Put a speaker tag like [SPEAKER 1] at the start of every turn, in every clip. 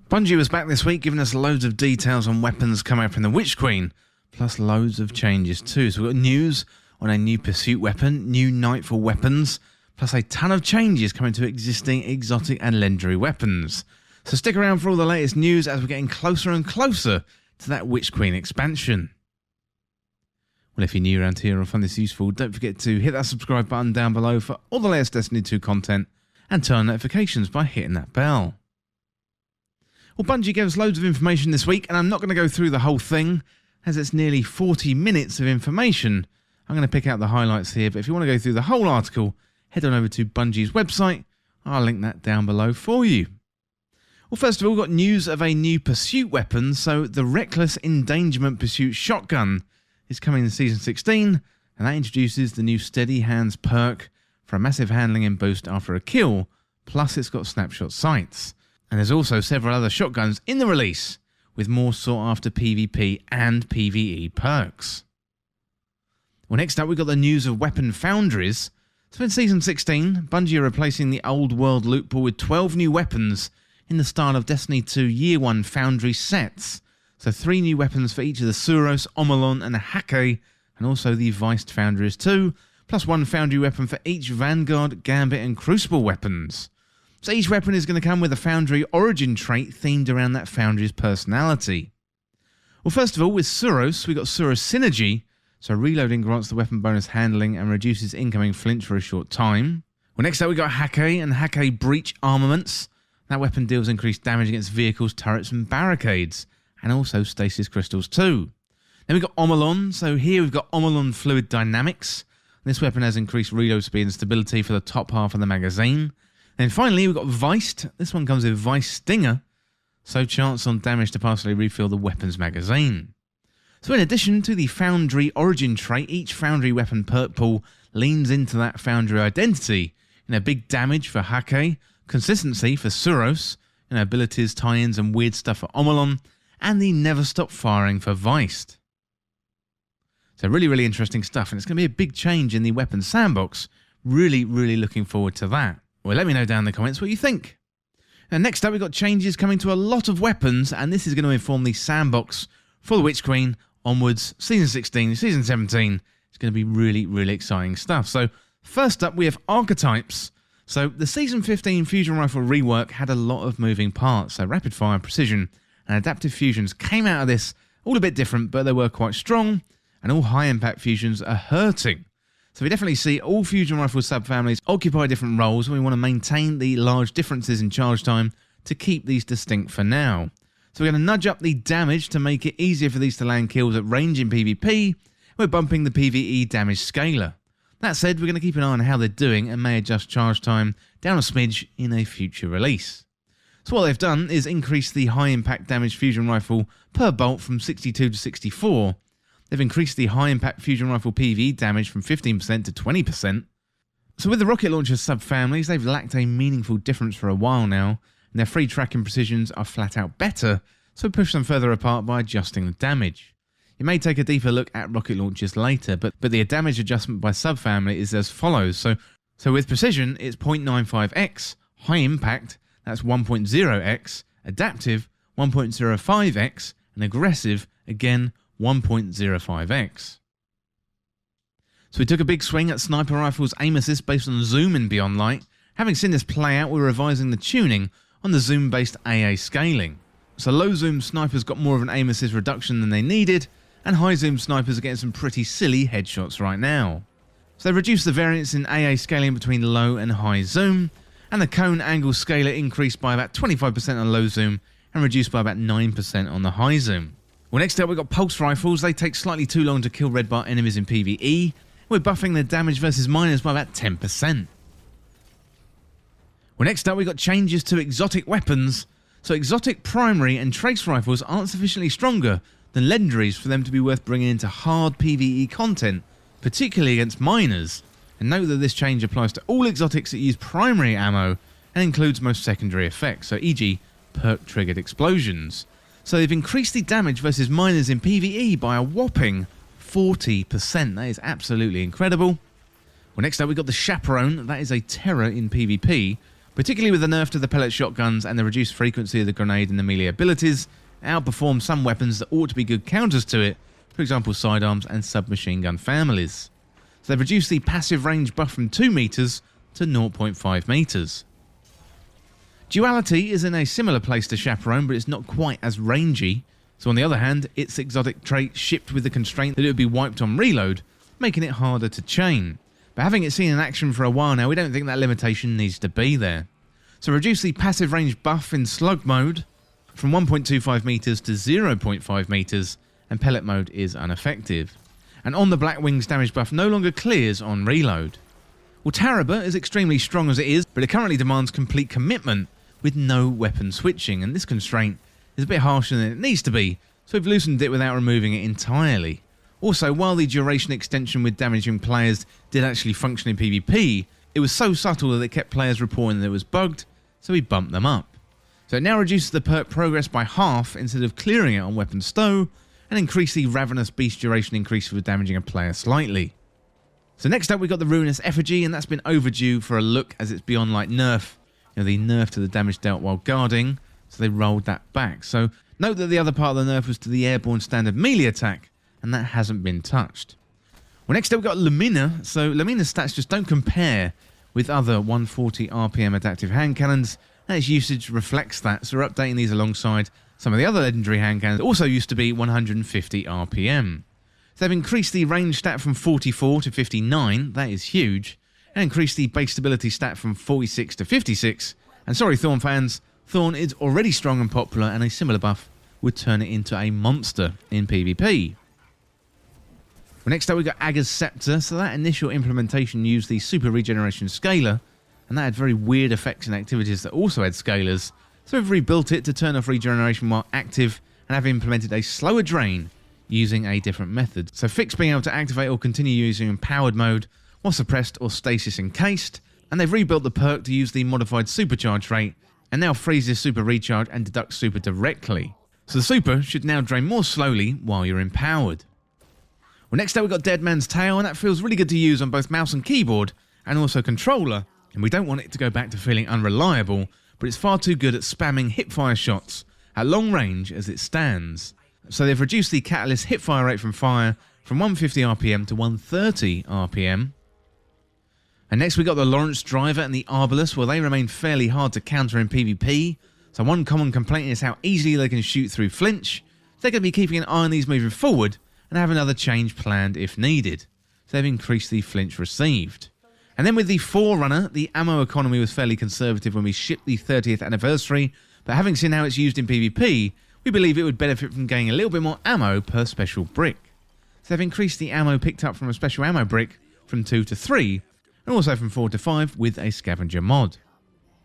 [SPEAKER 1] Bungie was back this week giving us loads of details on weapons coming up from the Witch Queen, plus loads of changes too. So we've got news on a new pursuit weapon, new Nightfall weapons, plus a ton of changes coming to existing exotic and legendary weapons. So stick around for all the latest news as we're getting closer and closer to that Witch Queen expansion. Well, if you're new around here or find this useful, don't forget to hit that subscribe button down below for all the latest Destiny 2 content and turn on notifications by hitting that bell. Well, Bungie gave us loads of information this week, and I'm not going to go through the whole thing, as it's nearly 40 minutes of information. I'm going to pick out the highlights here, but if you want to go through the whole article, head on over to Bungie's website. I'll link that down below for you. Well, first of all, we've got news of a new pursuit weapon. So the Reckless Endangerment Pursuit Shotgun is coming in Season 16, and that introduces the new Steady Hands perk for a massive handling and boost after a kill, plus it's got snapshot sights. And there's also several other shotguns in the release, with more sought-after PvP and PvE perks. Well, next up, we've got the news of weapon Foundries. So in Season 16, Bungie are replacing the old world loot pool with 12 new weapons in the style of Destiny 2 Year 1 Foundry sets. So 3 new weapons for each of the Suros, Omolon and Hake, and also the Viced Foundries too, plus 1 Foundry weapon for each Vanguard, Gambit and Crucible weapons. So each weapon is going to come with a Foundry origin trait themed around that Foundry's personality. Well, first of all, with Suros, we got Suros Synergy. So reloading grants the weapon bonus handling and reduces incoming flinch for a short time. Well, next up we got Hake and Hake Breach Armaments. That weapon deals increased damage against vehicles, turrets and barricades, and also stasis crystals too. Then we got Omolon. So here we've got Omolon Fluid Dynamics. This weapon has increased reload speed and stability for the top half of the magazine. Then finally we've got Viced. This one comes with Vice Stinger, so chance on damage to partially refill the weapon's magazine. So in addition to the Foundry origin trait, each Foundry weapon perk pool leans into that Foundry identity. Big damage for Hake, consistency for Suros, abilities, tie-ins and weird stuff for Omolon, and the never stop firing for Viced. So really interesting stuff, and it's going to be a big change in the weapon sandbox. Really looking forward to that. Well, let me know down in the comments what you think. And next up, we've got changes coming to a lot of weapons, and this is going to inform the sandbox for the Witch Queen onwards. Season 16, Season 17, it's going to be really exciting stuff. So first up, we have Archetypes. So the Season 15 Fusion Rifle rework had a lot of moving parts. So rapid fire, precision, and adaptive fusions came out of this all a bit different, but they were quite strong, and all high impact fusions are hurting. So we definitely see all Fusion Rifle subfamilies occupy different roles, and we want to maintain the large differences in charge time to keep these distinct for now. So we're going to nudge up the damage to make it easier for these to land kills at range in PvP. We're bumping the PvE damage scaler. That said, we're going to keep an eye on how they're doing and may adjust charge time down a smidge in a future release. So what they've done is increase the high impact damage Fusion Rifle per bolt from 62 to 64. They've increased the high-impact Fusion Rifle PvE damage from 15% to 20%. So with the rocket launcher subfamilies, they've lacked a meaningful difference for a while now, and their free tracking precisions are flat out better, so push them further apart by adjusting the damage. You may take a deeper look at rocket launchers later, but the damage adjustment by subfamily is as follows. So with precision, it's 0.95x, high impact, that's 1.0x, adaptive, 1.05x, and aggressive, again, 1.05x. So we took a big swing at Sniper Rifle's aim assist based on zoom in Beyond Light. Having seen this play out, we're revising the tuning on the zoom based AA scaling. So low zoom snipers got more of an aim assist reduction than they needed, and high zoom snipers are getting some pretty silly headshots right now. So they've reduced the variance in AA scaling between low and high zoom, and the cone angle scaler increased by about 25% on low zoom and reduced by about 9% on the high zoom. Well, next up we've got Pulse Rifles. They take slightly too long to kill red bar enemies in PvE. We're buffing their damage versus miners by about 10%. Well, next up we've got changes to exotic weapons. So exotic primary and trace rifles aren't sufficiently stronger than legendaries for them to be worth bringing into hard PvE content, particularly against miners. And note that this change applies to all exotics that use primary ammo and includes most secondary effects, so e.g. perk triggered explosions. So they've increased the damage versus miners in PvE by a whopping 40%. That is absolutely incredible. Well, next up we've got the Chaperone. That is a terror in PvP, Particularly with the nerf to the pellet shotguns and the reduced frequency of the grenade and the melee abilities, it outperforms some weapons that ought to be good counters to it, for example sidearms and submachine gun families. So they've reduced the passive range buff from 2 meters to 0.5 meters. Duality is in a similar place to Chaperone, but it's not quite as rangy. So on the other hand, its exotic trait shipped with the constraint that it would be wiped on reload, making it harder to chain. But having it seen in action for a while now, we don't think that limitation needs to be there. So reduce the passive range buff in slug mode from 1.25 meters to 0.5 meters, and pellet mode is ineffective. And on the Black Wings damage buff no longer clears on reload. Well, Taraba is extremely strong as it is, but it currently demands complete commitment with no weapon switching, and this constraint is a bit harsher than it needs to be, so we've loosened it without removing it entirely. Also, while the duration extension with damaging players did actually function in PvP, it was so subtle that it kept players reporting that it was bugged, so we bumped them up. So it now reduces the perk progress by half instead of clearing it on weapon stow, and increase the Ravenous Beast duration increase for damaging a player slightly. So next up we got the Ruinous Effigy, and that's been overdue for a look as it's beyond like nerf. You know, the nerf to the damage dealt while guarding, so they rolled that back. So note that the other part of the nerf was to the airborne standard melee attack, and that hasn't been touched. Well, next up we've got Lumina. So Lumina's stats just don't compare with other 140 RPM adaptive hand cannons, and its usage reflects that, so we're updating these alongside some of the other legendary hand cannons that also used to be 150 RPM. So they've increased the range stat from 44 to 59, that is huge, and increased the base stability stat from 46 to 56, and sorry Thorn fans, Thorn is already strong and popular, and a similar buff would turn it into a monster in PvP. Well, next up we got Agaz Scepter. So that initial implementation used the super regeneration scaler, and that had very weird effects and activities that also had scalers. So we've rebuilt it to turn off regeneration while active, and have implemented a slower drain using a different method. So fix being able to activate or continue using empowered mode while suppressed or stasis encased, and they've rebuilt the perk to use the modified supercharge rate, and now freezes super recharge and deducts super directly. So the super should now drain more slowly while you're empowered. Well, next up we've got Dead Man's Tale, and that feels really good to use on both mouse and keyboard, and also controller, and we don't want it to go back to feeling unreliable, but it's far too good at spamming hipfire shots at long range as it stands. So they've reduced the catalyst hipfire rate from fire from 150 RPM to 130 RPM. And next we got the Laurence driver and the Arboles. Well, they remain fairly hard to counter in PvP, so one common complaint is how easily they can shoot through flinch. So they're going to be keeping an eye on these moving forward, and have another change planned if needed. So they've increased the flinch received. And then with the Forerunner, the ammo economy was fairly conservative when we shipped the 30th anniversary, but having seen how it's used in PvP, we believe it would benefit from getting a little bit more ammo per special brick. So they've increased the ammo picked up from a special ammo brick from 2 to 3, and also from 4 to 5 with a scavenger mod.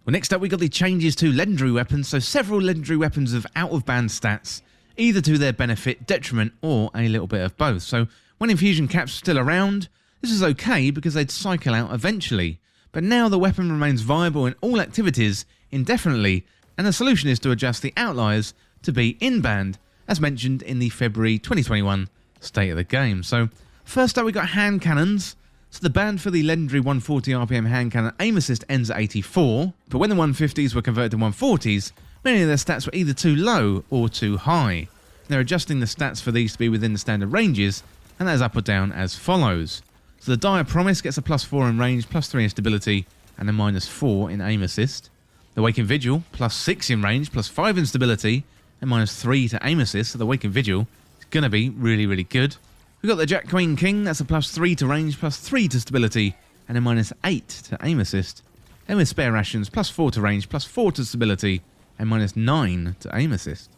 [SPEAKER 1] Well, next up we got the changes to legendary weapons, so several legendary weapons have out-of-band stats, either to their benefit, detriment, or a little bit of both. So when infusion caps are still around, this is okay because they'd cycle out eventually. But now the weapon remains viable in all activities indefinitely, and the solution is to adjust the outliers to be in-band, as mentioned in the February 2021 State of the Game. So first up we got hand cannons. So the band for the legendary 140 RPM hand cannon aim assist ends at 84, but when the 150s were converted to 140s, many of their stats were either too low or too high. They're adjusting the stats for these to be within the standard ranges, and that is up or down as follows. So the Dire Promise gets a +4 in range, +3 in stability, and a -4 in aim assist. The Waking Vigil, +6 in range, +5 in stability, and -3 to aim assist, so the Waking Vigil is going to be really, really good. We've got the Jack Queen King, that's a +3 to range, +3 to stability, and a -8 to aim assist. Then with Spare Rations, +4 to range, +4 to stability, and -9 to aim assist.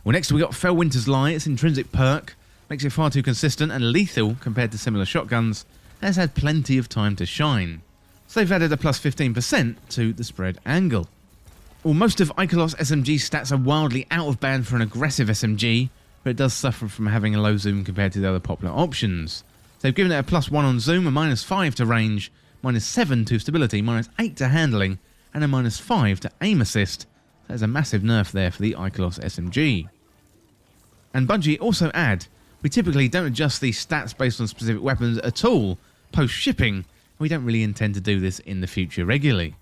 [SPEAKER 1] Well, next we got Fellwinter's Lie. Its intrinsic perk makes it far too consistent and lethal compared to similar shotguns, and has had plenty of time to shine. So they've added a +15% to the spread angle. Well, most of Ikelos SMG stats are wildly out of band for an aggressive SMG, but it does suffer from having a low zoom compared to the other popular options. So they've given it a +1 on zoom, a -5 to range, -7 to stability, -8 to handling, and a -5 to aim assist. That is a massive nerf there for the Ikelos SMG. And Bungie also add, we typically don't adjust these stats based on specific weapons at all post-shipping. We don't really intend to do this in the future regularly.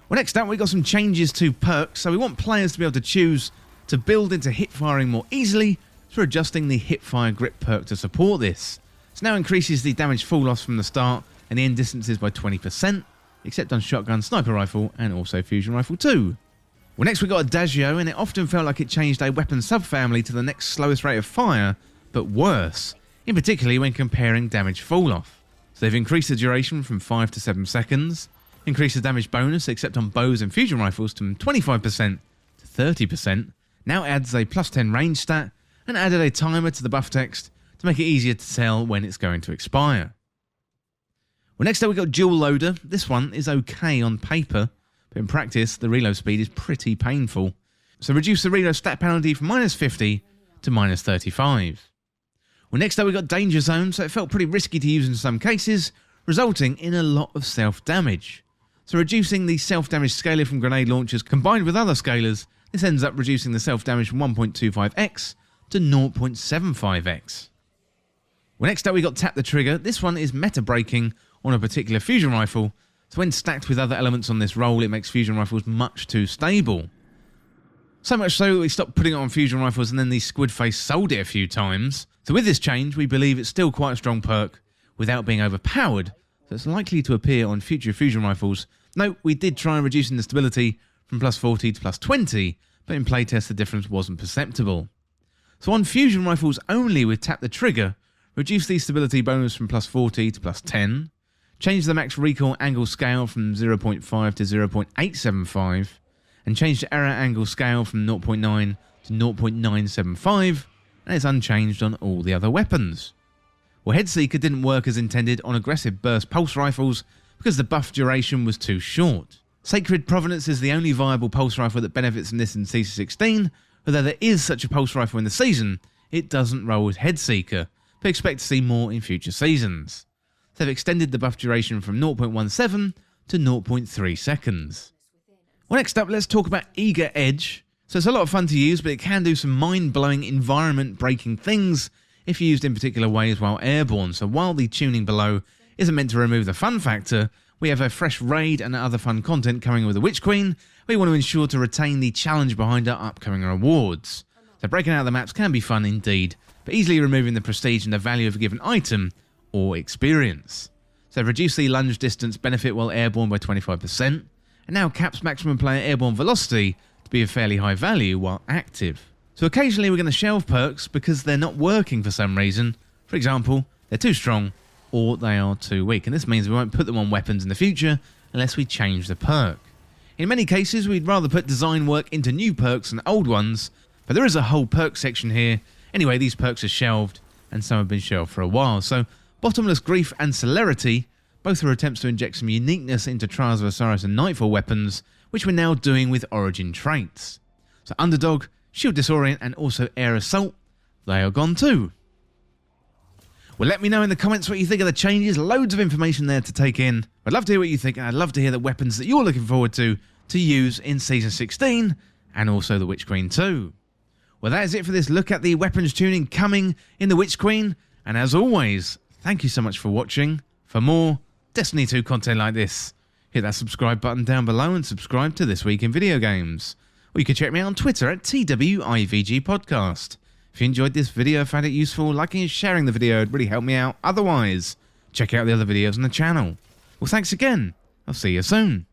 [SPEAKER 1] Well, next up, we got some changes to perks. So we want players to be able to choose to build into hip firing more easily through adjusting the hip fire grip perk to support this. This now increases the damage fall loss from the start and the end distances by 20%, except on shotgun, sniper rifle, and also fusion rifle too. Well, next we got Adagio, and it often felt like it changed a weapon subfamily to the next slowest rate of fire, but worse, in particular when comparing damage fall off. So they've increased the duration from 5 to 7 seconds, increased the damage bonus except on bows and fusion rifles from 25% to 30%, now adds a plus 10 range stat, and added a timer to the buff text to make it easier to tell when it's going to expire. Well, next up we got Dual Loader. This one is okay on paper, but in practice the reload speed is pretty painful. So reduce the reload stat penalty from -50 to -35. Well, next up we got Danger Zone, so it felt pretty risky to use in some cases, resulting in a lot of self-damage. So reducing the self-damage scaler from grenade launchers combined with other scalers, this ends up reducing the self-damage from 1.25x to 0.75x. Well, next up we got Tap the Trigger. This one is meta breaking on a particular fusion rifle, so when stacked with other elements on this roll, it makes fusion rifles much too stable. So much so that we stopped putting it on fusion rifles, and then the Squidface sold it a few times. So with this change, we believe it's still quite a strong perk without being overpowered, so it's likely to appear on future fusion rifles. Note, we did try reducing the stability from +40 to +20, but in playtest the difference wasn't perceptible. So on fusion rifles only with Tap the Trigger, reduce the stability bonus from +40 to +10, change the max recoil angle scale from 0.5 to 0.875, and change the error angle scale from 0.9 to 0.975, and it's unchanged on all the other weapons. Well, Headseeker didn't work as intended on aggressive burst pulse rifles because the buff duration was too short. Sacred Provenance is the only viable pulse rifle that benefits from this in Season 16, although there is such a pulse rifle in the season, it doesn't roll with Headseeker, but expect to see more in future seasons. So they've extended the buff duration from 0.17 to 0.3 seconds. Well, next up, let's talk about Eager Edge. So it's a lot of fun to use, but it can do some mind-blowing, environment-breaking things if used in particular ways while airborne. So while the tuning below isn't meant to remove the fun factor, we have a fresh raid and other fun content coming with the Witch Queen. We want to ensure to retain the challenge behind our upcoming rewards. So breaking out the maps can be fun indeed, but easily removing the prestige and the value of a given item or experience. So reduce the lunge distance benefit while airborne by 25%, and now caps maximum player airborne velocity to be a fairly high value while active. So occasionally we're going to shelve perks because they're not working for some reason. For example, they're too strong or they are too weak, and this means we won't put them on weapons in the future unless we change the perk. In many cases we'd rather put design work into new perks than old ones, but there is a whole perk section here. Anyway, these perks are shelved and some have been shelved for a while. So Bottomless Grief and Celerity both are attempts to inject some uniqueness into Trials of Osiris and Nightfall weapons, which we're now doing with origin traits. So Underdog, Shield Disorient, and also Air Assault, they are gone too. Well, let me know in the comments what you think of the changes. Loads of information there to take in. I'd love to hear what you think, and I'd love to hear the weapons that you're looking forward to use in Season 16, and also the Witch Queen too. Well, that is it for this look at the weapons tuning coming in the Witch Queen, and as always, thank you so much for watching. For more Destiny 2 content like this, hit that subscribe button down below and subscribe to This Week in Video Games. Or you can check me out on Twitter at TWIVG Podcast. If you enjoyed this video, found it useful, liking and sharing the video would really help me out. Otherwise, check out the other videos on the channel. Well, thanks again. I'll see you soon.